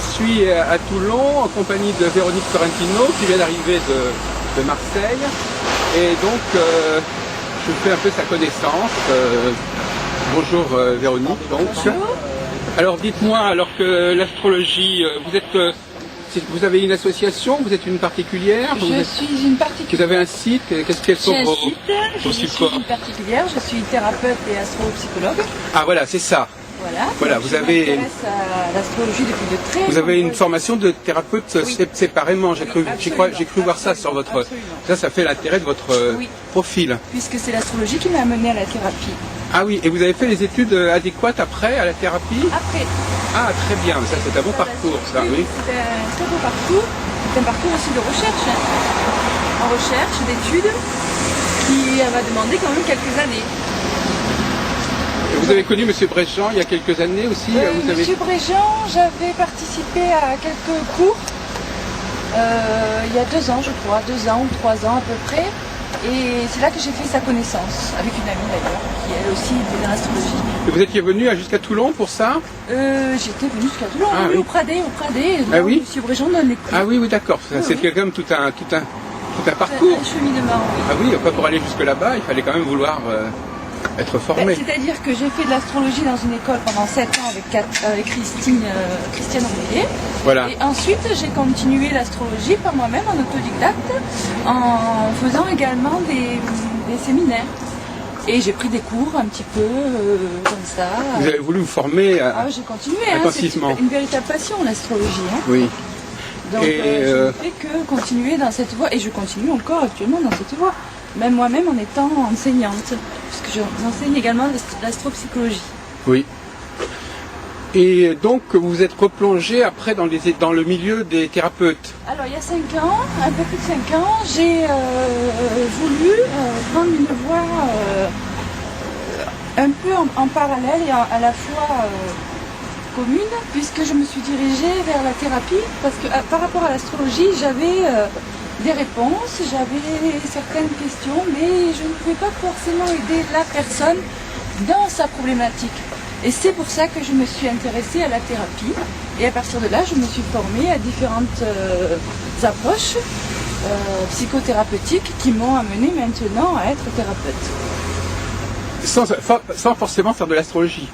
suis à Toulon en compagnie de Véronique Correntino qui vient d'arriver de Marseille. Et donc, je fais un peu sa connaissance. Bonjour Véronique. Donc. Bonjour. Alors dites-moi, alors que l'astrologie, vous avez une association, vous êtes une particulière? Je suis une particulière. Vous avez un site? Quels sont vos je suis une particulière, je suis thérapeute et astropsychologue. Ah voilà, c'est ça. Voilà, vous avez. Je m'intéresse à l'astrologie depuis de très Vous avez une nombreuses formation de thérapeute séparément. J'ai cru voir ça sur votre. Ça fait l'intérêt de votre profil. Puisque c'est l'astrologie qui m'a amené à la thérapie. Ah oui, et vous avez fait les études adéquates après à la thérapie? Après. Ah très bien, ça c'est un bon parcours, ça, oui. C'est un très beau parcours. C'est un parcours aussi de recherche. En recherche, d'études, qui m'a demandé quand même quelques années. Et vous avez connu M. Bréjean il y a quelques années aussi? Monsieur Bréjean, j'avais participé à quelques cours il y a 2 ans, je crois, 2 ans ou 3 ans à peu près. Et c'est là que j'ai fait sa connaissance, avec une amie d'ailleurs, qui elle aussi était dans l'astrologie. Et vous étiez venu jusqu'à Toulon pour ça? J'étais venue jusqu'à Toulon, oui. Au Pradé. Ah oui. Monsieur Bréjean donne les cours. Ah oui, d'accord. C'est quand même tout un parcours. Un cheminement, oui. Ah oui, pour aller jusque là-bas, il fallait quand même vouloir être formé. C'est-à-dire que j'ai fait de l'astrologie dans une école pendant 7 ans avec Christiane Rouillet. Voilà. Et ensuite, j'ai continué l'astrologie par moi-même en autodidacte, en faisant également des séminaires. Et j'ai pris des cours un petit peu comme ça. Vous avez voulu vous former j'ai continué. intensivement. C'est une véritable passion, l'astrologie. Oui. Donc, je ne fais que continuer dans cette voie. Et je continue encore actuellement dans cette voie. Même moi-même en étant enseignante, puisque j'enseigne également l'astropsychologie. Oui. Et donc vous êtes replongé après dans le milieu des thérapeutes. Alors il y a 5 ans, un peu plus de 5 ans, j'ai voulu prendre une voie un peu en parallèle et à la fois commune, puisque je me suis dirigée vers la thérapie, parce que par rapport à l'astrologie, j'avais des réponses, j'avais certaines questions, mais je ne pouvais pas forcément aider la personne dans sa problématique. Et c'est pour ça que je me suis intéressée à la thérapie. Et à partir de là, je me suis formée à différentes approches psychothérapeutiques qui m'ont amenée maintenant à être thérapeute. Sans forcément faire de l'astrologie.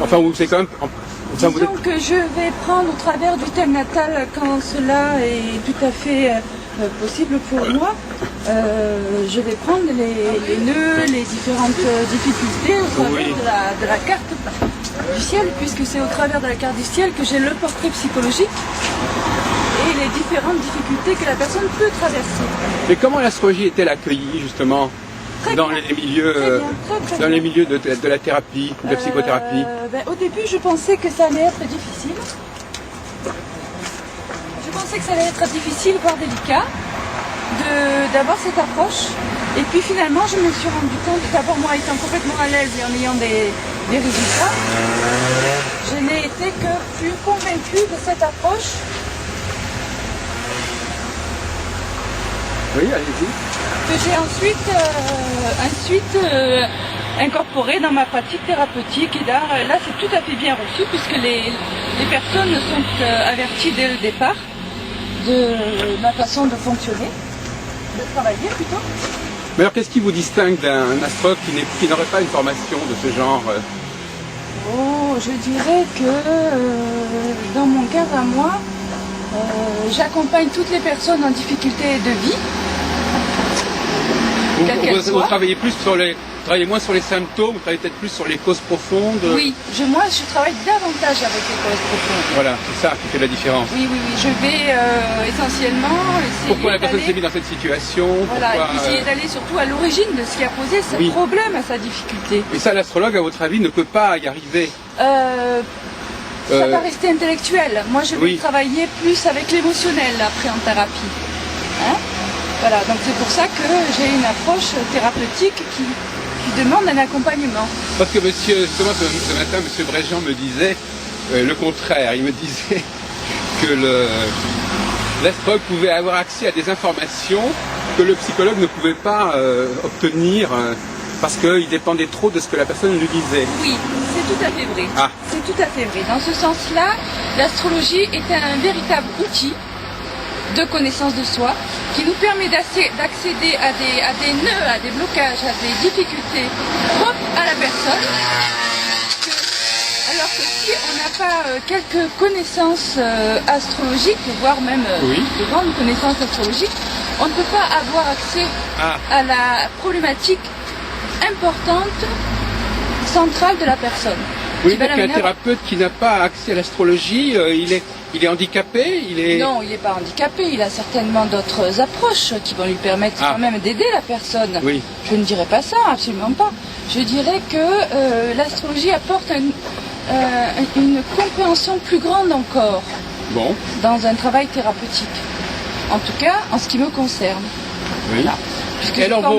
Enfin, c'est quand même. Disons que je vais prendre au travers du thème natal quand cela est tout à fait possible pour moi. Je vais prendre les nœuds, les différentes difficultés au travers de la carte du ciel, puisque c'est au travers de la carte du ciel que j'ai le portrait psychologique et les différentes difficultés que la personne peut traverser. Et comment l'astrologie est-elle accueillie justement dans les milieux de la thérapie, de la psychothérapie? Au début, je pensais que ça allait être difficile. Je pensais que ça allait être difficile, voire délicat, d'avoir cette approche. Et puis finalement, je me suis rendu compte, d'abord moi étant complètement à l'aise et en ayant des résultats, je n'ai été que plus convaincue de cette approche. Oui, allez-y. Que j'ai ensuite incorporé dans ma pratique thérapeutique. Et là c'est tout à fait bien reçu, puisque les personnes sont averties dès le départ de ma façon de fonctionner, de travailler plutôt. Mais alors qu'est-ce qui vous distingue d'un astrologue qui n'aurait pas une formation de ce genre? Je dirais que dans mon cadre à moi, j'accompagne toutes les personnes en difficulté de vie. Vous travaillez moins sur les symptômes, vous travaillez peut-être plus sur les causes profondes. Oui, moi je travaille davantage avec les causes profondes. Voilà, c'est ça qui fait la différence. Oui, je vais essentiellement essayer. Pourquoi la personne s'est mise dans cette situation? Voilà, essayer d'aller surtout à l'origine de ce qui a posé ce problème à sa difficulté. Et ça, l'astrologue, à votre avis, ne peut pas y arriver? Ça va rester intellectuel. Moi, je vais travailler plus avec l'émotionnel après en thérapie. Voilà, donc c'est pour ça que j'ai une approche thérapeutique qui demande un accompagnement. Parce que justement, ce matin, M. Bréjean me disait le contraire. Il me disait que l'astrologue pouvait avoir accès à des informations que le psychologue ne pouvait pas obtenir parce qu'il dépendait trop de ce que la personne lui disait. Oui, c'est tout à fait vrai. Ah. C'est c'est tout à fait vrai. Dans ce sens-là, l'astrologie est un véritable outil de connaissance de soi qui nous permet d'accéder à des nœuds, à des blocages, à des difficultés propres à la personne. Alors que si on n'a pas quelques connaissances astrologiques, voire même de grandes connaissances astrologiques, on ne peut pas avoir accès à la problématique importante, centrale de la personne. Oui, donc un thérapeute qui n'a pas accès à l'astrologie, il est handicapé, Non, il n'est pas handicapé, il a certainement d'autres approches qui vont lui permettre quand même d'aider la personne. Oui. Je ne dirais pas ça, absolument pas. Je dirais que l'astrologie apporte une compréhension plus grande encore dans un travail thérapeutique. En tout cas, en ce qui me concerne. Oui. Voilà. Puisque alors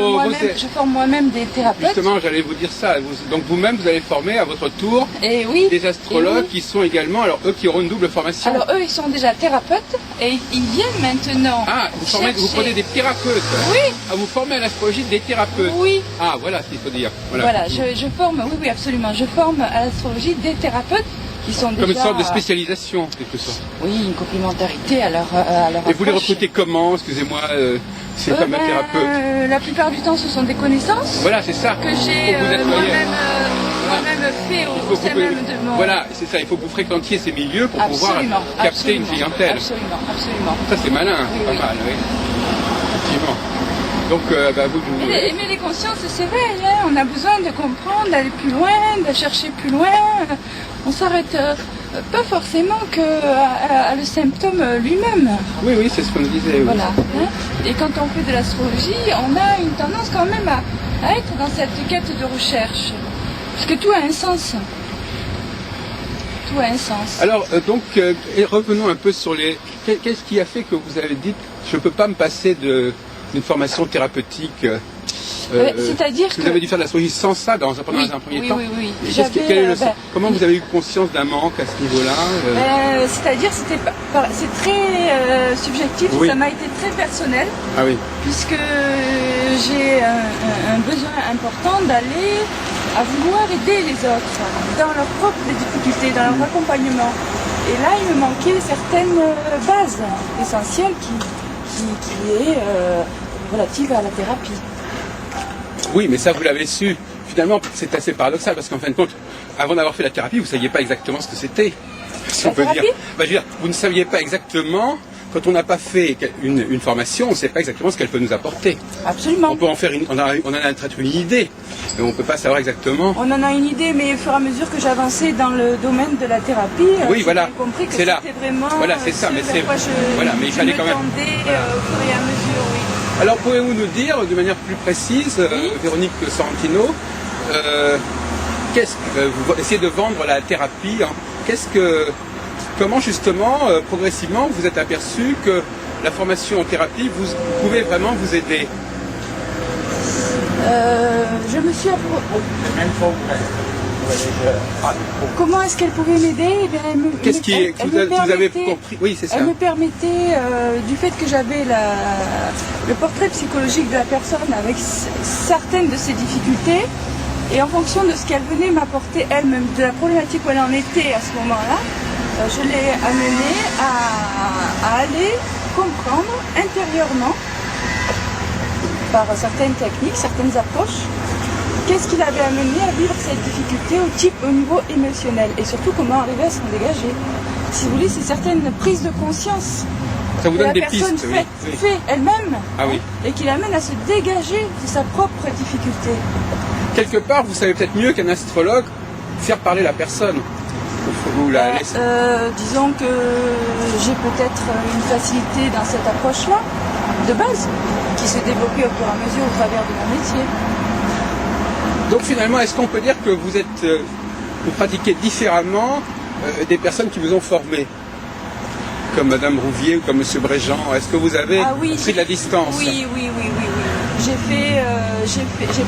je forme moi-même des thérapeutes. Justement, j'allais vous dire ça. Donc vous-même, vous allez former à votre tour des astrologues qui sont également, alors eux qui auront une double formation. Alors eux, ils sont déjà thérapeutes et ils viennent maintenant. Ah, vous prenez des thérapeutes. Oui. Ah, vous formez à l'astrologie des thérapeutes. Oui. Ah, voilà ce qu'il faut dire. Voilà, je forme, oui, absolument. Je forme à l'astrologie des thérapeutes qui sont déjà... Comme une sorte de spécialisation, quelque sorte. Oui, une complémentarité à leur Et vous les recrutez comment, excusez-moi, ces fameux thérapeutes? La plupart du temps, ce sont des connaissances. Voilà, c'est ça. Que j'ai moi-même fait au sein même de mon... Voilà, c'est ça. Il faut que vous fréquentiez ces milieux pour pouvoir capter une clientèle. Absolument, absolument. Ça, c'est malin, pas mal, oui. Effectivement. Donc, mais les consciences s'éveillent, hein. On a besoin de comprendre, d'aller plus loin, de chercher plus loin. On s'arrête pas forcément à le symptôme lui-même. Oui, c'est ce qu'on disait. Voilà. Hein. Et quand on fait de l'astrologie, on a une tendance quand même à être dans cette quête de recherche. Parce que tout a un sens. Tout a un sens. Alors, revenons un peu sur qu'est-ce qui a fait que vous avez dit je ne peux pas me passer d'une formation thérapeutique c'est-à-dire que... Vous avez dû faire de l'astrologie sans ça dans un premier temps. Oui. Comment vous avez eu conscience d'un manque à ce niveau-là C'est-à-dire c'est très subjectif, ça m'a été très personnel. Ah oui. Puisque j'ai un besoin important d'aller à vouloir aider les autres dans leurs propres difficultés, dans leur accompagnement. Et là, il me manquait certaines bases essentielles qui est relative à la thérapie. Oui, mais ça, vous l'avez su. Finalement, c'est assez paradoxal parce qu'en fin de compte, avant d'avoir fait la thérapie, vous ne saviez pas exactement ce que c'était. Si on peut dire. Je veux dire, vous ne saviez pas exactement, quand on n'a pas fait une formation, on ne sait pas exactement ce qu'elle peut nous apporter. Absolument. On peut en faire on en a peut-être une idée, mais on ne peut pas savoir exactement. On en a une idée, mais au fur et à mesure que j'avançais dans le domaine de la thérapie, j'ai compris que c'était vraiment c'est ça, mais c'est mais il fallait quand même. Au fur et à mesure, oui. Alors pouvez-vous nous dire de manière plus précise, Véronique Sorrentino, vous essayez de vendre la thérapie, comment justement, progressivement, vous êtes aperçu que la formation en thérapie, vous pouvez vraiment vous aider? Je me suis Comment est-ce qu'elle pouvait m'aider? Vous avez compris? Oui, c'est ça. Elle me permettait, du fait que j'avais le portrait psychologique de la personne avec certaines de ses difficultés, et en fonction de ce qu'elle venait m'apporter elle-même, de la problématique où elle en était à ce moment-là, je l'ai amenée à aller comprendre intérieurement, par certaines techniques, certaines approches, qu'est-ce qui l'avait amené à vivre cette difficulté au niveau émotionnel, et surtout comment arriver à s'en dégager. Si vous voulez, c'est certaines prises de conscience ça vous que donne la des personne pistes, fait elle-même, et qui l'amène à se dégager de sa propre difficulté. Quelque part, vous savez peut-être mieux qu'un astrologue faire parler la personne. Disons que j'ai peut-être une facilité dans cette approche-là, de base, qui s'est développée au fur et à mesure au travers de mon métier. Donc finalement, est-ce qu'on peut dire que vous pratiquez différemment des personnes qui vous ont formé, comme Madame Rouvier ou comme Monsieur Bréjean? Est-ce que vous avez pris de la distance? Oui. J'ai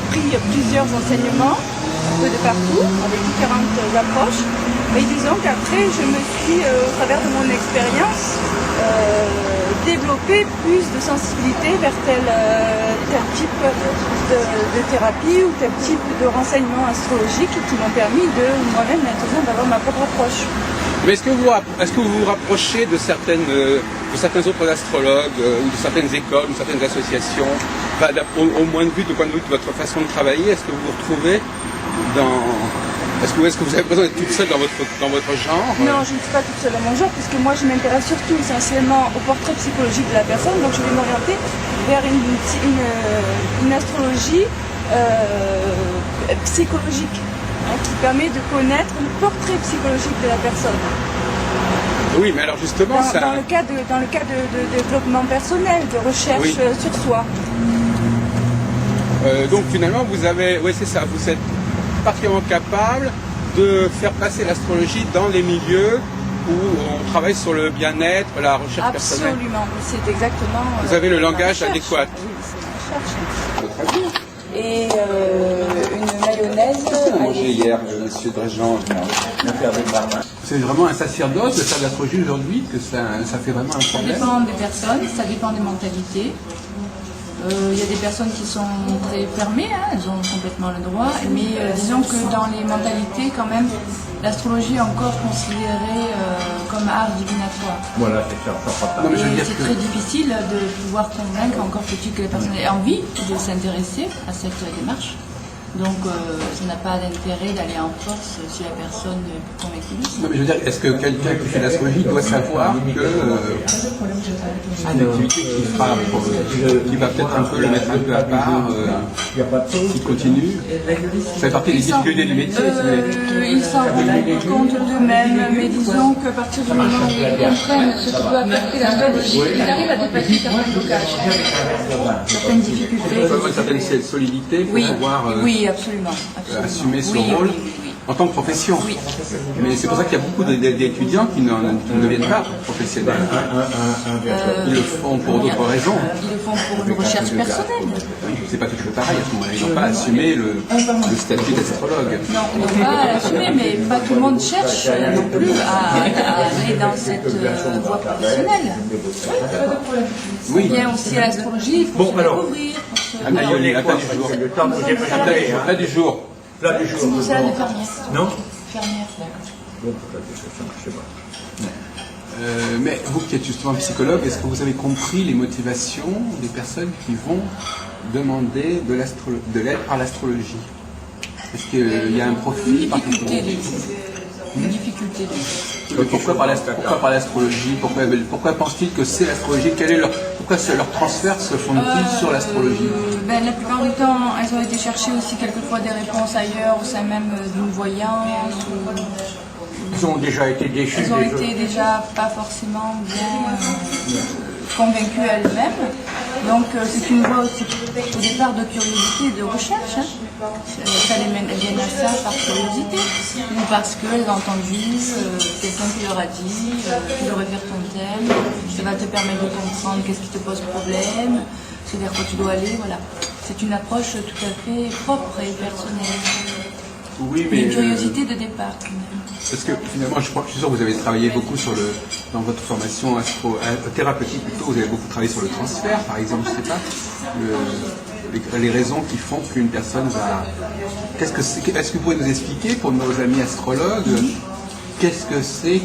pris plusieurs enseignements, un peu de partout, avec différentes approches. Mais disons qu'après, je me suis, au travers de mon expérience, développé plus de sensibilité vers tel type de thérapie ou tel type de renseignements astrologiques qui m'ont permis de moi-même maintenant d'avoir ma propre approche. Mais est-ce que vous vous rapprochez de certains autres astrologues ou de certaines écoles ou certaines associations, enfin, au point de vue de votre façon de travailler? Est-ce que vous vous retrouvez dans... Est-ce que vous avez besoin d'être toute seule dans votre genre? Non, je ne suis pas toute seule dans mon genre, puisque moi je m'intéresse surtout essentiellement au portrait psychologique de la personne, donc je vais m'orienter vers une astrologie psychologique, hein, qui permet de connaître le portrait psychologique de la personne. Oui, mais alors justement, dans le cas de développement personnel, de recherche sur soi. Donc finalement, vous êtes particulièrement capable de faire passer l'astrologie dans les milieux où on travaille sur le bien-être, la recherche personnelle. Absolument, c'est exactement... Vous avez le langage adéquat. Oui, c'est ma recherche. Et une mayonnaise... Mangé hier, monsieur Dréjean, c'est vraiment un sacerdoce de faire de l'astrologie aujourd'hui, que ça fait vraiment un problème. Ça dépend des personnes, ça dépend des mentalités. Il y a des personnes qui sont très fermées, hein, elles ont complètement le droit, mais disons que dans les mentalités, quand même, l'astrologie est encore considérée comme art divinatoire. Voilà, c'est ça. Et c'est très difficile de pouvoir convaincre, encore faut-il que les personnes aient envie de s'intéresser à cette démarche. Donc ça n'a pas d'intérêt d'aller en force si la personne est plus convaincue. Non, mais je veux dire, est-ce que quelqu'un qui fait de l'astrologie doit savoir que une activité qui va peut-être un peu le mettre un peu à part, qui continue, ça fait partie des difficultés du métier. Ils s'en rendent compte d'eux-mêmes, mais disons qu'à partir du moment où ils comprennent ce que peut apporter l'astrologie, ils arrivent à dépasser certains blocages, certaines difficultés. Il faut avoir une certaine solidité pour pouvoir... Oui, absolument. Assumer ce rôle en tant que profession. Oui. Mais c'est pour ça qu'il y a beaucoup d'étudiants qui ne deviennent pas professionnels. Ils le font pour d'autres raisons. Ils le font pour une recherche personnelle. C'est pas tout à fait pareil à ce moment-là. Ils n'ont pas assumé le statut d'astrologue. Non, ils n'ont pas assumé, mais pas tout le monde cherche non plus à aller dans cette voie professionnelle. Oui. Il y a aussi l'astrologie, il faut se découvrir. Aïe, plat du jour. Le temps que j'ai préparé, hein. Plat du jour. Plat du jour. C'est mon salade de fermière. Non? Fermière. Bon, je sais pas. Mais vous qui êtes justement psychologue, est-ce que vous avez compris les motivations des personnes qui vont demander de l'aide par l'astrologie? Est-ce qu'il y a un profil particulier? Une difficulté. Pourquoi par l'astrologie? Pourquoi pensent-ils que c'est l'astrologie? Pourquoi leurs transferts se font-ils sur l'astrologie? La plupart du temps, elles ont été chercher aussi quelquefois des réponses ailleurs, au sein même d'une voyance. Ils ont déjà été déchus. Elles ont été déjà pas forcément bien convaincues elles-mêmes. Donc c'est une voie aussi, au départ de curiosité et de recherche. Hein. Elles viennent à ça par curiosité ou parce qu'elles ont entendu quelqu'un qui leur a dit tu devrais faire ton thème, ça va te permettre de comprendre qu'est-ce qui te pose problème, c'est vers quoi tu dois aller, voilà. C'est une approche tout à fait propre et personnelle. Oui, mais une curiosité de départ. Parce que finalement, je suis sûr que vous avez travaillé beaucoup dans votre formation thérapeutique plutôt, vous avez beaucoup travaillé sur le transfert, par exemple, je ne sais pas, les raisons qui font qu'une personne va... Est-ce que vous pouvez nous expliquer, pour nos amis astrologues, qu'est-ce que c'est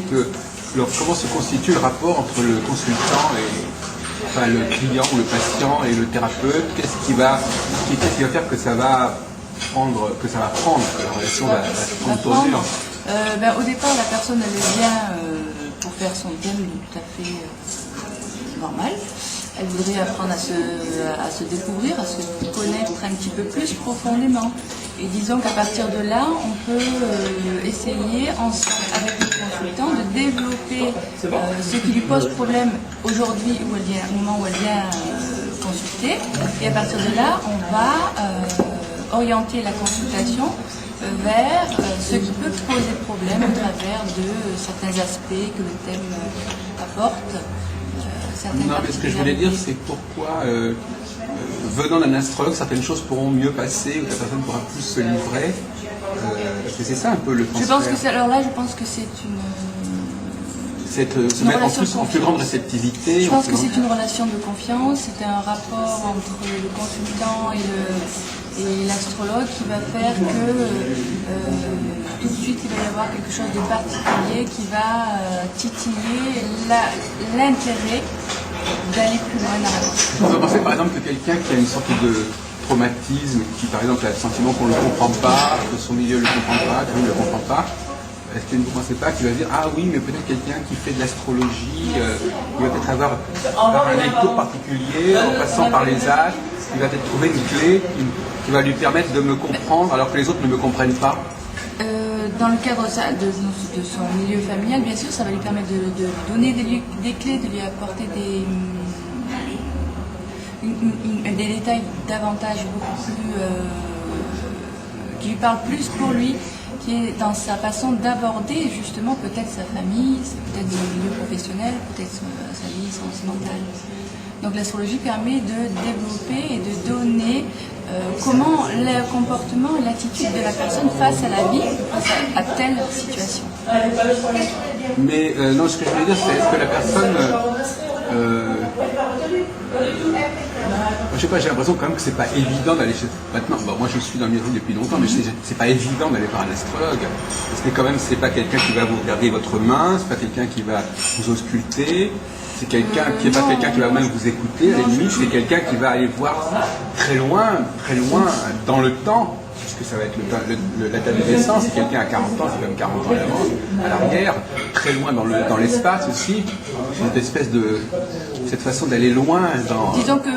comment se constitue le rapport entre le consultant et le client ou le patient et le thérapeute? Qu'est-ce qui va faire que ça va prendre, que la relation va prendre tournure? Au départ, la personne elle vient pour faire son thème tout à fait normal. Elle voudrait apprendre à se découvrir, à se connaître un petit peu plus profondément. Et disons qu'à partir de là, on peut essayer ensemble avec le consultant de développer ce qui lui pose problème aujourd'hui au moment où elle vient consulter. Et à partir de là, on va orienter la consultation vers ce qui peut poser problème au travers de certains aspects que le thème apporte. Non, mais ce que je voulais dire, c'est pourquoi, venant d'un astrologue, certaines choses pourront mieux passer, ou la personne pourra plus se livrer. C'est ça un peu le transfert. Je pense que c'est une... se mettre en plus grande réceptivité. Je pense que c'est une relation de confiance, c'est un rapport entre le consultant et et l'astrologue qui va faire que tout de suite il va y avoir quelque chose de particulier qui va titiller l'intérêt d'aller plus loin dans la vie. On peut penser par exemple que quelqu'un qui a une sorte de traumatisme, qui par exemple a le sentiment qu'on ne le comprend pas, que son milieu ne le comprend pas, que lui ne le comprend pas, est-ce que vous ne pensez pas qu'il va dire « Ah oui, mais peut-être quelqu'un qui fait de l'astrologie, il va peut-être avoir un écho particulier, en passant par les âges, il va peut-être trouver une clé qui va lui permettre de me comprendre alors que les autres ne me comprennent pas ». Dans le cadre de son milieu familial, bien sûr, ça va lui permettre de donner des clés, de lui apporter des détails davantage beaucoup plus qui lui parlent plus pour lui, qui est dans sa façon d'aborder justement peut-être sa famille, peut-être son milieu professionnel, peut-être sa vie sentimentale. Donc l'astrologie permet de développer et de donner comment le comportement et l'attitude de la personne face à la vie, face à telle situation. Mais non, ce que je voulais dire, c'est est-ce que la personne... je sais pas, j'ai l'impression quand même que c'est pas évident d'aller chez... Maintenant, bon, moi je suis dans le milieu depuis longtemps, mais c'est pas évident d'aller voir un astrologue. Parce que quand même, c'est pas quelqu'un qui va vous regarder votre main, c'est pas quelqu'un qui va vous ausculter, c'est quelqu'un qui n'est pas quelqu'un qui va même vous écouter, à la limite, c'est quelqu'un qui va aller voir très loin dans le temps, puisque ça va être la date de naissance, si quelqu'un a 40 ans, c'est même 40 ans à l'arrière, très loin dans l'espace aussi, cette façon d'aller loin,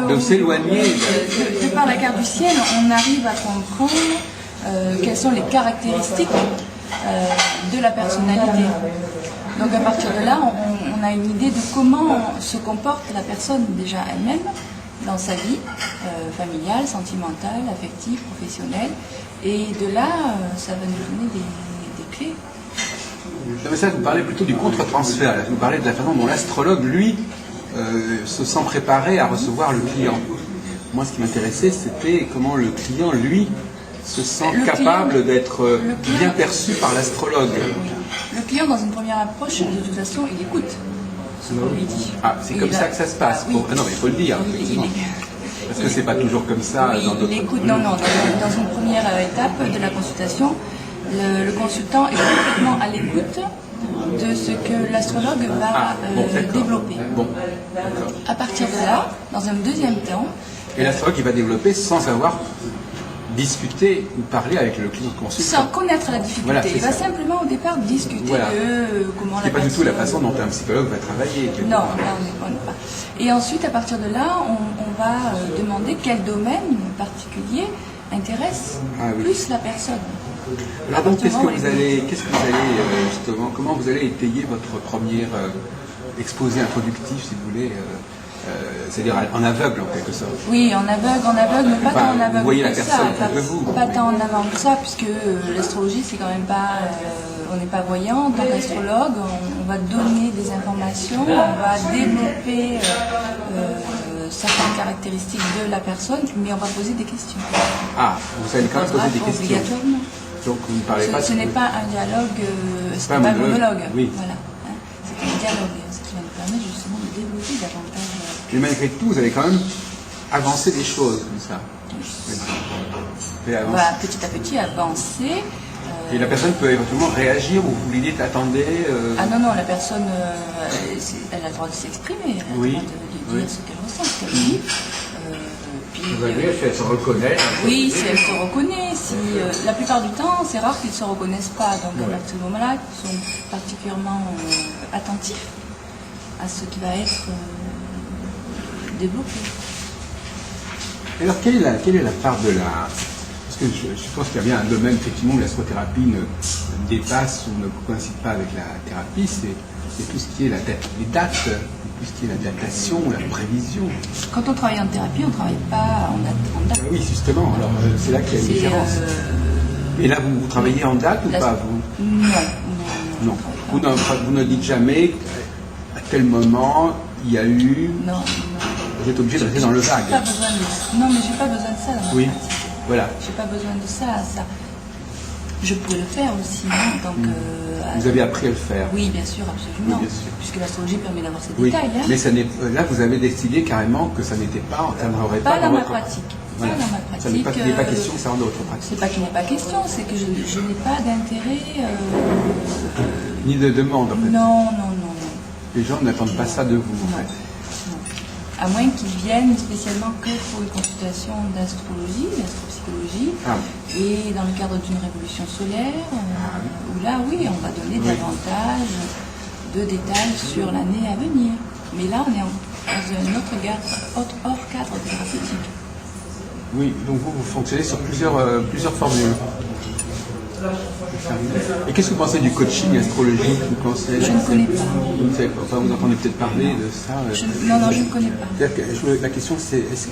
de s'éloigner. De par la carte du ciel, on arrive à comprendre quelles sont les caractéristiques de la personnalité. Donc à partir de là, on a une idée de comment se comporte la personne déjà elle-même dans sa vie familiale, sentimentale, affective, professionnelle. Et de là, ça va nous donner des clés. Non, mais ça, vous parlez plutôt du contre-transfert. Vous parlez de la façon dont l'astrologue, lui, se sent préparé à recevoir le client. Moi, ce qui m'intéressait, c'était comment le client, lui, se sent capable d'être bien perçu par l'astrologue. Le client, dans une première approche, de toute façon, il écoute ce qu'on lui dit. Ah, c'est comme ça que ça se passe. Oui. Ah non, mais il faut le dire. Parce que c'est pas toujours comme ça dans d'autres... Non, dans une première étape de la consultation, le consultant est complètement à l'écoute de ce que l'astrologue va développer. Bon. À partir de là, dans un deuxième temps... Et l'astrologue, il va développer sans avoir discuter ou parler avec le client consultant. Sans connaître la difficulté. Voilà, il va simplement au départ discuter de comment la personne... C'est pas du tout la façon dont un psychologue va travailler. Non, là on n'est pas. Et ensuite, à partir de là, on va demander quel domaine particulier intéresse plus la personne. Alors donc, qu'est-ce que vous allez justement, comment vous allez étayer votre premier exposé introductif, si vous voulez c'est-à-dire en aveugle en quelque sorte. Oui, en aveugle, mais pas tant en aveugle. Vous voyez la que personne ça, de vous. Pas tant en aveugle que ça, puisque l'astrologie, c'est quand même pas... on n'est pas voyant, donc astrologue, on va donner des informations, on va développer certaines caractéristiques de la personne, mais on va poser des questions. Ah, vous allez quand même poser des questions. Obligatoirement. Donc vous ne parlez pas... Ce n'est pas un dialogue, c'est pas un monologue. Oui. Voilà. Hein, c'est un dialogue, ce qui va nous permettre justement de développer davantage... Mais malgré tout, vous allez quand même avancer des choses comme ça. On va petit à petit avancer. Et la personne peut éventuellement réagir ou vous lui dites attendez. Ah non, la personne, elle a le droit de s'exprimer, elle a le droit de dire ce qu'elle ressent, ce qu'elle dit. Si elle se reconnaît. Oui, si elle se reconnaît. La plupart du temps, c'est rare qu'ils ne se reconnaissent pas. Donc à partir de ce moment-là, ils sont particulièrement attentifs à ce qui va être développé. Alors quelle est la part de la... Parce que je pense qu'il y a bien un domaine effectivement où l'astrothérapie ne dépasse ou ne coïncide pas avec la thérapie, c'est tout ce qui est les dates, tout ce qui est la datation, la prévision. Quand on travaille en thérapie, on ne travaille pas en date. Oui, justement, alors c'est là qu'il y a une différence. Et là, vous travaillez en date ou pas vous? Non. Vous ne dites jamais à tel moment il y a eu... Non. Vous êtes obligé de rester dans le vague. Non, mais j'ai pas besoin de ça dans ma pratique. Voilà. J'ai pas besoin de ça. Je peux le faire aussi. Hein, donc, vous avez appris à le faire. Oui, bien sûr, absolument. Oui, bien sûr. Puisque l'astrologie permet d'avoir ces détails. Hein. Mais là, vous avez décidé carrément que ça n'était pas, ça n'aurait pas dans ma pratique. Voilà. Dans ma Ça n'est pratique, pas question, ça en d'autres pratiques. c'est pas qu'il n'est pas question, c'est que je n'ai pas d'intérêt. Ni de demande, en fait. Non. Les gens n'attendent pas ça de vous, en Non. fait. Non. À moins qu'ils viennent spécialement que pour une consultation d'astrologie, d'astropsychologie, et dans le cadre d'une révolution solaire, où là, oui, on va donner davantage de détails sur l'année à venir. Mais là, on est dans un autre hors cadre thérapeutique. Oui, donc vous fonctionnez sur plusieurs formules. Et qu'est-ce que vous pensez du coaching astrologique? Je ne connais pas. Vous ne savez pas, enfin, vous entendez peut-être parler de ça. Non, je ne connais pas. La question c'est, est-ce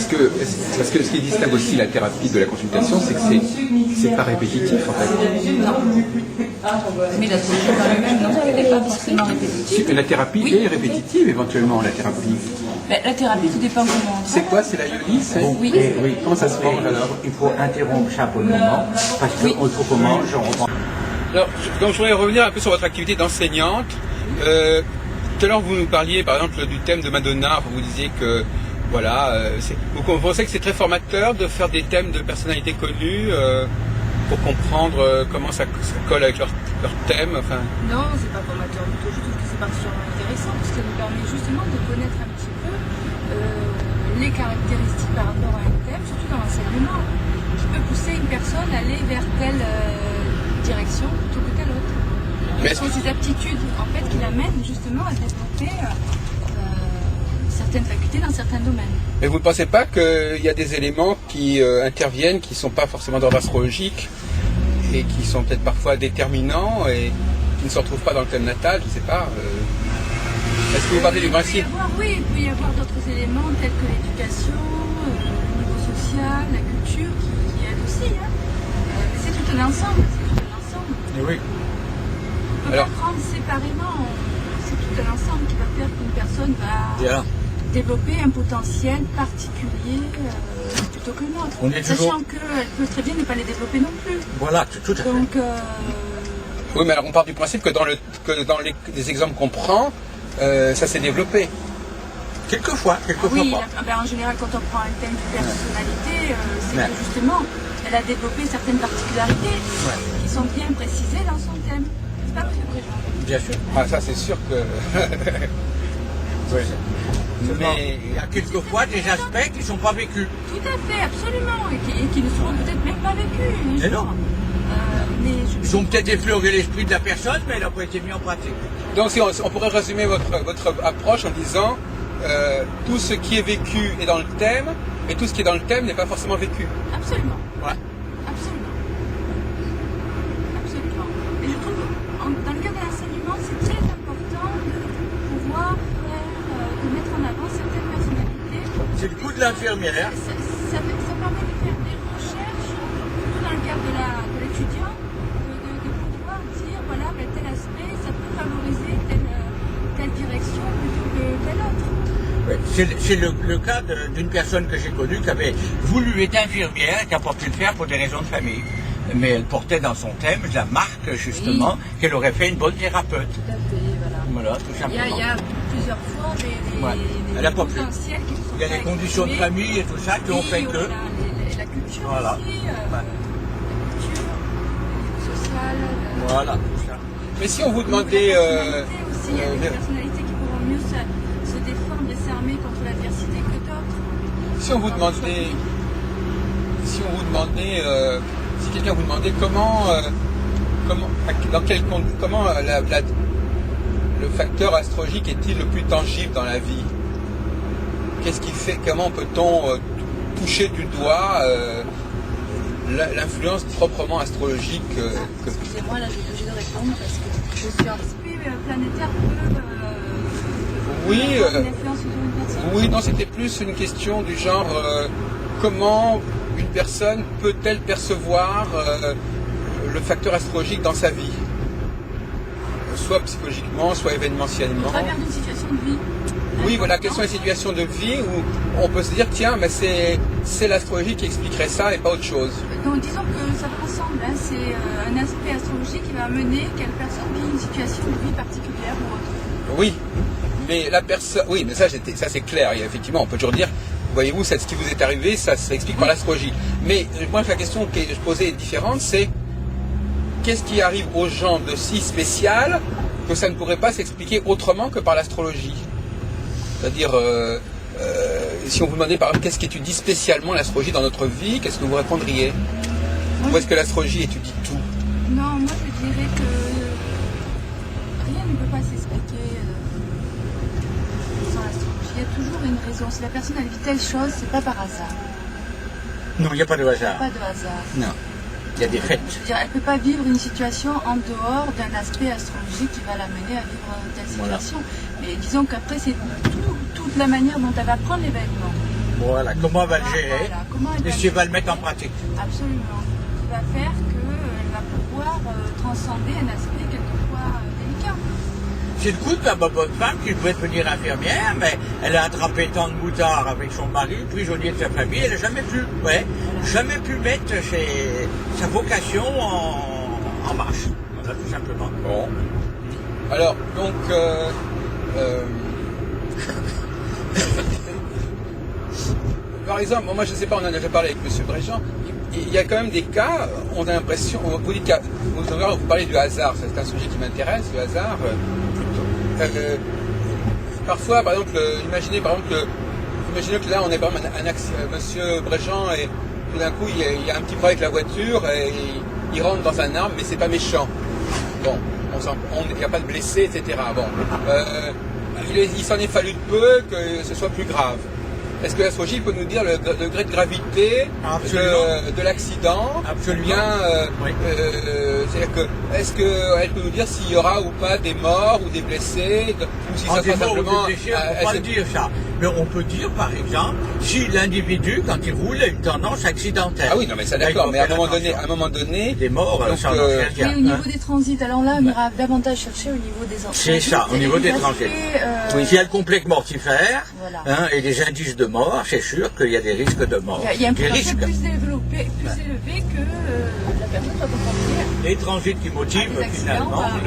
que... parce que ce qui distingue aussi la thérapie de la consultation, c'est que c'est pas répétitif en fait. Non. Mais l'astrologie par elle-même, non, elle n'est pas forcément répétitive. La thérapie est répétitive éventuellement, la thérapie. Ben, la thérapie, tout dépend comment on C'est quoi? C'est la yonie? Oui. Oui. Comment ça se fait alors? Il faut interrompre chaque moment parce qu'on faut qu'on mange, on reprend. Alors, donc je voudrais revenir un peu sur votre activité d'enseignante. Tout à l'heure, vous nous parliez par exemple du thème de Madonna. Vous disiez que voilà, vous pensez que c'est très formateur de faire des thèmes de personnalités connues pour comprendre comment ça colle avec leur thème. Enfin... Non, c'est pas formateur du tout. Je trouve que c'est particulièrement intéressant parce que ça nous permet justement de connaître un petit peu les caractéristiques par rapport à un thème, surtout dans l'enseignement, qui peut pousser une personne à aller vers telle direction plutôt que telle autre. Ce sont ces aptitudes en fait qui l'amènent justement à développer certaines facultés dans certains domaines. Mais vous ne pensez pas qu'il y a des éléments qui interviennent, qui ne sont pas forcément d'ordre astrologique et qui sont peut-être parfois déterminants et qui ne se retrouvent pas dans le thème natal, je ne sais pas. Est-ce que vous partez du principe? Oui, il peut y avoir d'autres éléments tels que l'éducation, le niveau social, la culture qui aident aussi. Hein. Mais c'est tout un ensemble. Et oui. On peut pas prendre séparément. C'est tout un ensemble qui va faire qu'une personne va développer un potentiel particulier plutôt que l'autre. Sachant qu'elle peut très bien ne pas les développer non plus. Voilà, tout à fait. Donc, oui, mais alors on part du principe que dans les exemples qu'on prend, ça s'est développé. Quelquefois oui, pas. En général, quand on prend un thème de personnalité, c'est que justement, elle a développé certaines particularités qui sont bien précisées dans son thème. C'est pas monsieur Préjean? Bien sûr. Ah, ça c'est sûr que... oui. Mais il y a quelquefois des aspects qui ne sont pas vécus. Tout à fait, absolument, et qui ne seront peut-être même pas vécus. Et non. Ils ont peut-être effleuré l'esprit de la personne, mais elle n'a pas été mis en pratique. Donc si on pourrait résumer votre approche en disant tout ce qui est vécu est dans le thème, et tout ce qui est dans le thème n'est pas forcément vécu. Absolument. Ouais. Absolument. Et je trouve que dans le cadre de l'enseignement, c'est très important de pouvoir de mettre en avant certaines personnalités. C'est le coup de l'infirmière. Ça permet de faire des recherches, surtout dans le cadre de l'étudiant, de pouvoir dire, voilà, tel aspect, ça peut favoriser telle direction plutôt que telle autre. Oui, c'est le cas d'une personne que j'ai connue qui avait voulu être infirmière et qui a pas pu le faire pour des raisons de famille. Mais elle portait dans son thème la marque, justement, qu'elle aurait fait une bonne thérapeute. Tout à fait, voilà, tout simplement. Il y a plusieurs fois des potentiels qui sont il y a les conditions de famille et tout ça qui ont fait que... La culture voilà. aussi, la culture, le social... Voilà, tout ça. Mais si on vous demandait... il y a des personnalités qui pourront mieux se défendre et s'armer contre l'adversité que d'autres. Si quelqu'un vous demandait comment le facteur astrologique est-il le plus tangible dans la vie? Qu'est-ce qui fait, comment peut-on toucher du doigt l'influence proprement astrologique Excusez-moi, là j'ai obligé de répondre parce que je suis un petit peu planétaire peut une influence sur une personne. Oui, non, c'était plus une question du genre comment une personne peut-elle percevoir le facteur astrologique dans sa vie, soit psychologiquement, soit événementiellement. Au travers d'une situation de vie. Oui, voilà, quelles sont les situations de vie où on peut se dire, tiens, mais c'est l'astrologie qui expliquerait ça et pas autre chose. Donc disons que ça va ensemble, hein. C'est un aspect astrologique qui va amener quelle personne vit une situation de vie particulière ou autre. Oui. Mais la personne, oui, mais ça c'est clair. Et effectivement, on peut toujours dire, voyez-vous, ce qui vous est arrivé, ça s'explique par l'astrologie. Mais moi, la question que je posais est différente, c'est qu'est-ce qui arrive aux gens de si spécial que ça ne pourrait pas s'expliquer autrement que par l'astrologie? C'est-à-dire, si on vous demandait par exemple qu'est-ce qu'étudie spécialement l'astrologie dans notre vie, qu'est-ce que vous répondriez? Ou est-ce que l'astrologie étudie tout? Non, moi je dirais que rien ne peut pas s'expliquer sans l'astrologie. Il y a toujours une raison. Si la personne elle vit telle chose, c'est pas par hasard. Non, il n'y a pas de Il n'y a hasard. pas de hasard. Non, il y a des faits. Je veux dire, elle ne peut pas vivre une situation en dehors d'un aspect astrologique qui va l'amener à vivre telle situation. Mais disons qu'après, c'est toute la manière dont elle va prendre l'événement. Voilà, comment elle va le gérer Voilà, comment elle et va si elle va le mettre en pratique. Absolument. Qui va faire qu'elle va pouvoir transcender un aspect quelquefois délicat. C'est le coup de la bonne femme qui devait devenir infirmière, mais elle a attrapé tant de moutards avec son mari, prisonnier de sa famille, elle n'a jamais pu mettre sa vocation en marche. Voilà, tout simplement. Bon. Alors, donc, par exemple, moi je ne sais pas, on en a déjà parlé avec M. Bréjean, il y a quand même des cas, on a l'impression, vous dites vous parlez du hasard, c'est un sujet qui m'intéresse, le hasard. Parfois, par exemple, imaginez que là on est par exemple un axe, M. Bréjean, et tout d'un coup il y a un petit problème avec la voiture, et il rentre dans un arbre, mais c'est pas méchant. Bon, il n'y a pas de blessé, etc. Bon, il s'en est fallu de peu que ce soit plus grave. Est-ce que l'astrologie peut nous dire le degré de gravité de l'accident? Absolument. Bien, Oui. c'est-à-dire que, est-ce qu'elle peut nous dire s'il y aura ou pas des morts ou des blessés, ou si ça sera simplement... on ne peut pas dire ça. Mais on peut dire, par exemple, si l'individu, quand il roule, a une tendance accidentelle. Ah oui, non mais ça d'accord, mais à un moment donné... Des morts, donc, ça n'en sait rien. Mais au niveau des transits, alors là, on ira davantage chercher au niveau des enfants. C'est ça, au niveau des transits. Oui. S'il y a le complexe mortifère, Voilà. et des indices de mort, c'est sûr qu'il y a des risques de mort. Il y a un des potentiel risques. plus élevé que la personne soit confrontée. Les transits qui motivent Ah, des accidents, finalement. par-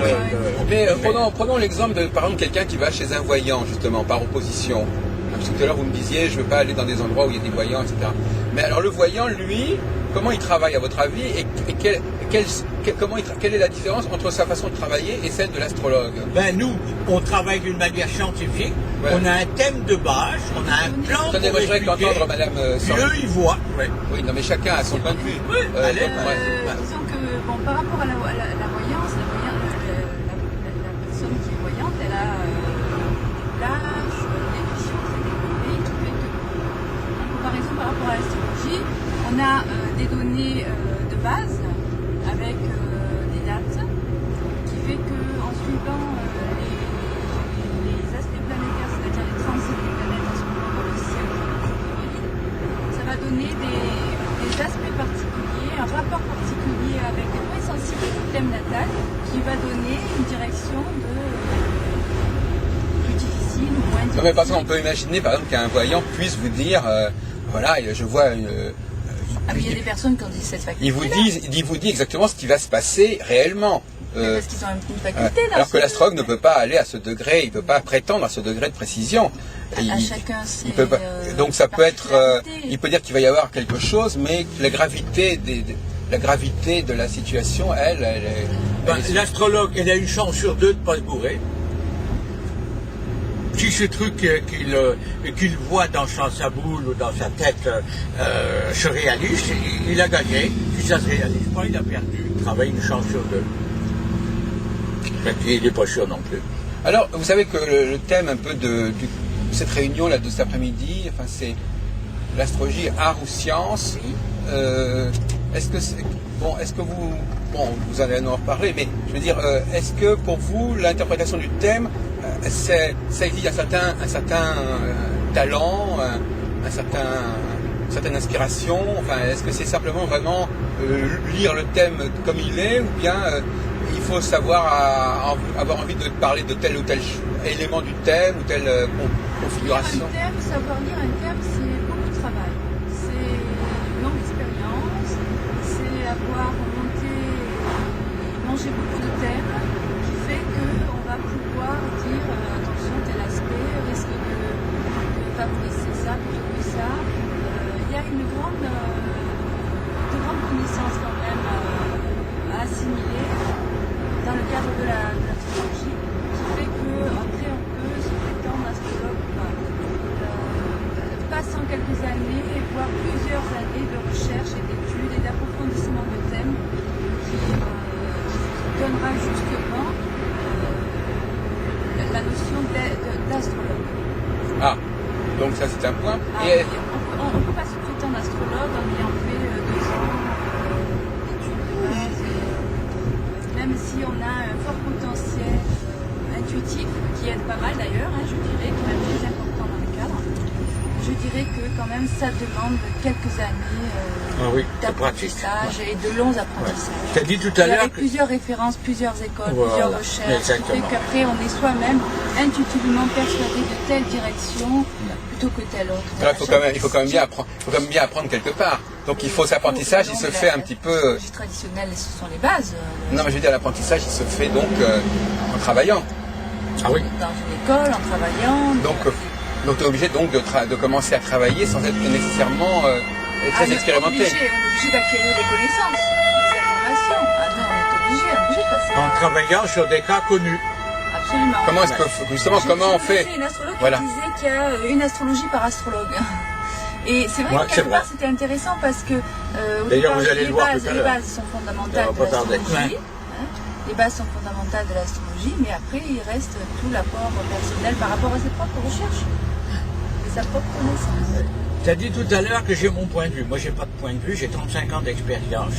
Mais prenons l'exemple de, par exemple, quelqu'un qui va chez un voyant, justement, par opposition. Parce que tout à l'heure, vous me disiez, je ne veux pas aller dans des endroits où il y a des voyants, etc. Mais alors, le voyant, lui, comment il travaille, à votre avis, et quelle est la différence entre sa façon de travailler et celle de l'astrologue? Ben nous, on travaille d'une manière scientifique, Ouais. on a un thème de base, on a un plan Attendez, moi, je voudrais entendre Madame puis Sorel. eux, ils voient. Ouais. Oui, non, mais chacun a son point de vue. Oui, allez, donc, ouais. Disons que, bon, par rapport à la voyance, la personne qui est voyante, elle a l'âge, l'émission, qui fait que, en comparaison par rapport à l'astrologie, on a des données de base avec des dates, qui fait que en suivant les aspects planétaires, c'est-à-dire les transits des planètes en ce moment dans le ciel, ça va donner des aspects particuliers, un rapport particulier avec des points sensibles du thème natal qui va donner une direction plus difficile ou moins difficile. Non, mais parce qu'on peut imaginer, par exemple, qu'un voyant puisse vous dire, voilà, je vois Ah, mais il y a des personnes qui ont dit cette faculté. il vous dit exactement ce qui va se passer réellement. Parce qu'ils ont une faculté là. Alors que l'astrologue ne peut pas aller à ce degré, il ne peut pas prétendre à ce degré de précision. À chacun ses peut pas, donc ça peut être, particularités. il peut dire qu'il va y avoir quelque chose, mais la gravité de la situation, elle est... Ben, l'astrologue, elle a une chance sur deux de ne pas se bourrer. Si ce truc qu'il voit dans sa boule ou dans sa tête se réalise, il a gagné. Si ça ne se réalise pas, il a perdu. Il travaille une chance sur deux. Mais il n'est pas sûr non plus. Alors, vous savez que le thème un peu de cette réunion là de cet après-midi, enfin, c'est l'astrologie, art ou science. Oui. Est-ce que vous allez en reparler, mais je veux dire, est-ce que pour vous l'interprétation du thème, ça exige un certain talent, une certaine inspiration, enfin, est-ce que c'est simplement vraiment lire le thème comme il est, ou bien il faut savoir avoir envie de parler de tel ou tel élément du thème ou telle configuration? Savoir lire un thème, c'est beaucoup de travail. C'est une longue expérience, c'est avoir mangé beaucoup de thèmes qui fait qu'on va pouvoir dire attention, tel aspect risque de favoriser ça plutôt que ça. Il y a de grandes connaissances quand même à assimiler dans le cadre de l'astrologie, qui fait qu'après on peut se prétendre astrologue ou pas. Passant quelques années, voire plusieurs années de recherche et d'études et d'approfondissement de thèmes qui donnera justement la notion d'astrologue. Ah, donc ça c'est un point. Ah, Et, on ne peut pas se prétendre astrologue en ayant fait 2 ans d'études de base, même si on a un fort potentiel intuitif, qui aide pas mal d'ailleurs, je dirais, qui est même très important dans le cadre. Je dirais que quand même ça demande quelques années d'apprentissage et de longs apprentissages. Ouais. Tu as dit tout à l'heure avec plusieurs références, plusieurs écoles, voilà, plusieurs recherches, ce qui fait qu'après on est soi-même intuitivement persuadé de telle direction plutôt que telle autre. voilà, il faut quand même bien apprendre quelque part. Donc il faut cet apprentissage, il se fait un petit peu. L'astrologie traditionnelle, ce sont les bases. Non, mais je veux dire, l'apprentissage, il se fait donc en travaillant. Ah oui. Dans une école, en travaillant. Donc tu es obligé donc de commencer à travailler sans être nécessairement très expérimenté. On est obligé d'acquérir des connaissances, des informations. Ah non, on est obligé de passer. En travaillant sur des cas connus. Absolument. Comment est-ce que justement comment on fait? Une astrologue qui disait qu'il y a une astrologie par astrologue. Et c'est vrai que quelque part c'était intéressant parce que d'ailleurs vous allez le voir tout à l'heure. Les bases sont fondamentales de l'astrologie. Les bases sont fondamentales de l'astrologie, mais après il reste tout l'apport personnel par rapport à ses propres recherches et sa propre connaissance. Tu as dit tout à l'heure que j'ai mon point de vue. Moi j'ai pas de point de vue, j'ai 35 ans d'expérience.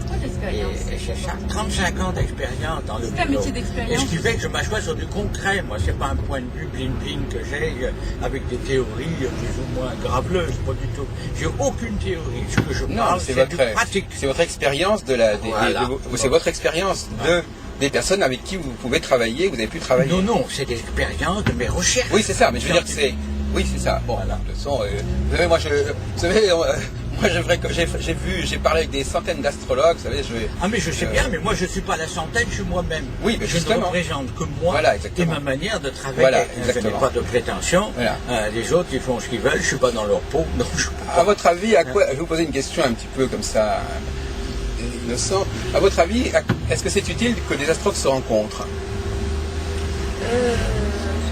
Pourquoi d'expérience? Et c'est ça, 35 ans d'expérience dans le C'est un métier d'expérience. Et ce qui fait que je m'assois sur du concret. Moi, c'est pas un point de vue bling-bling que j'ai avec des théories plus ou moins graveleuses, pas du tout. J'ai aucune théorie. Ce que je parle, c'est du pratique. C'est votre expérience c'est votre expérience des personnes avec qui vous pouvez travailler, vous avez pu travailler. Non, c'est des expériences de mes recherches. Oui, c'est ça, mais je veux dire que c'est... Oui, c'est ça. Bon, voilà. De toute façon, vous savez, moi, j'ai parlé avec des centaines d'astrologues, vous savez, Ah, mais je sais bien, mais moi, je ne suis pas la centaine, je suis moi-même. Oui, mais justement. Je ne représente que moi et ma manière de travailler. Voilà, je n'ai pas de prétention. Voilà. Les autres, ils font ce qu'ils veulent, je ne suis pas dans leur peau. Donc à votre avis, je vais vous poser une question un petit peu comme ça, innocent. À votre avis, est-ce que c'est utile que des astrologues se rencontrent?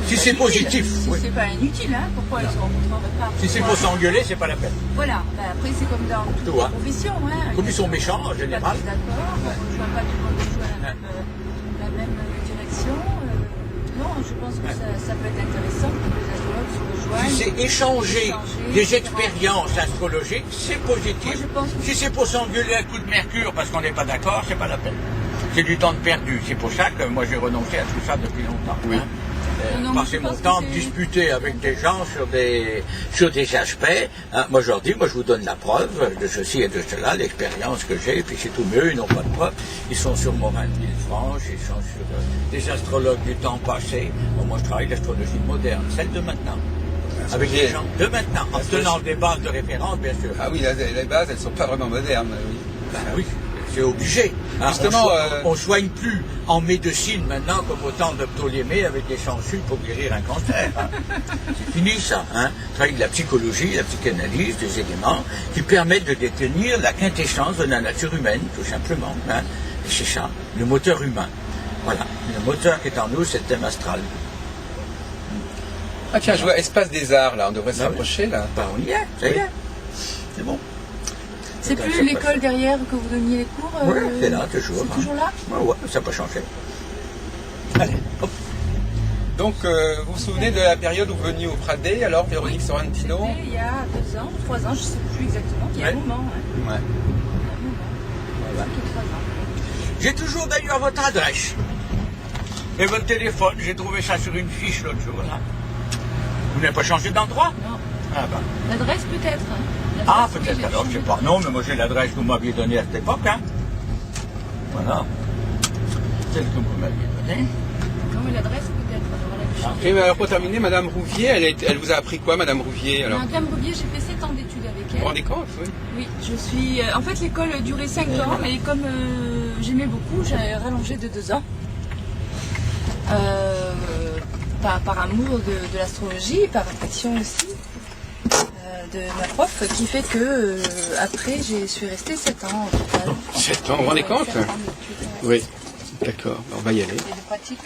Si c'est positif. Si c'est pas inutile, pourquoi ils se rencontreraient pas? Si c'est pour s'engueuler, c'est pas la peine. Voilà, après c'est comme dans toutes les professions. Comme ils sont méchants en général. D'accord, on ne voit pas tout le monde jouer la même direction. Non, je pense que ça peut être intéressant que les astrologues se rejoignent. Si c'est échanger des expériences astrologiques, c'est positif. Si c'est pour s'engueuler un coup de mercure parce qu'on n'est pas d'accord, c'est pas la peine. C'est du temps de perdu. C'est pour ça que moi j'ai renoncé à tout ça depuis longtemps. Oui. Passer mon temps à discuter avec des gens sur des aspects. Moi je leur dis, moi je vous donne la preuve de ceci et de cela, l'expérience que j'ai, puis c'est tout mieux, ils n'ont pas de preuve. Ils sont sur Morin de Villefranche, ils sont sur des astrologues du temps passé. Bon, moi je travaille l'astrologie moderne, celle de maintenant. Avec des gens de maintenant, en tenant des bases de référence, bien sûr. Ah oui, les bases, elles ne sont pas vraiment modernes. Oui. Ben oui. C'est obligé. Justement, on soigne plus en médecine maintenant comme au temps de Ptolémée avec des sangsues pour guérir un cancer. C'est fini ça. On travaille de la psychologie, la psychanalyse, des éléments qui permettent de détenir la quintessence de la nature humaine, tout simplement. Et c'est ça, le moteur humain. Voilà, le moteur qui est en nous, c'est le thème astral. Ah tiens, je vois Espace des Arts, là, on devrait s'approcher, là. Bah, on y est, ça y est. C'est bon. C'est plus l'école derrière que vous donniez les cours Oui, c'est là, toujours. C'est toujours là? Oui, ça n'a pas changé. Allez, hop. Donc, vous vous souvenez de la période où vous veniez au Pradé, alors, Véronique Sorrentino? C'était il y a 2 ans, 3 ans, je ne sais plus exactement, il y a un moment. Ouais. Voilà. 3 ans. J'ai toujours d'ailleurs votre adresse. Et votre téléphone, j'ai trouvé ça sur une fiche l'autre jour, là. Vous n'avez pas changé d'endroit? Non. Ah ben. L'adresse peut-être. Ah, peut-être alors, je sais pas. Non, mais moi j'ai l'adresse que vous m'aviez donnée à cette époque. Voilà. Celle que vous m'aviez donnée. Non, mais l'adresse peut-être. Et alors pour terminer, Madame Rouvier, elle vous a appris quoi, Madame Rouvier alors? Madame Rouvier, j'ai fait 7 ans d'études avec elle. Vous vous rendez compte? Oui. Oui, je suis. En fait, l'école durait 5 ans, mais comme j'aimais beaucoup, j'ai rallongé de 2 ans. par amour de l'astrologie, par affection aussi de ma prof, qui fait que après je suis restée 7 ans au total. 7 ans, vous vous rendez compte? 7 ans d'études, Oui, ouais. d'accord, on va y aller. Et de pratique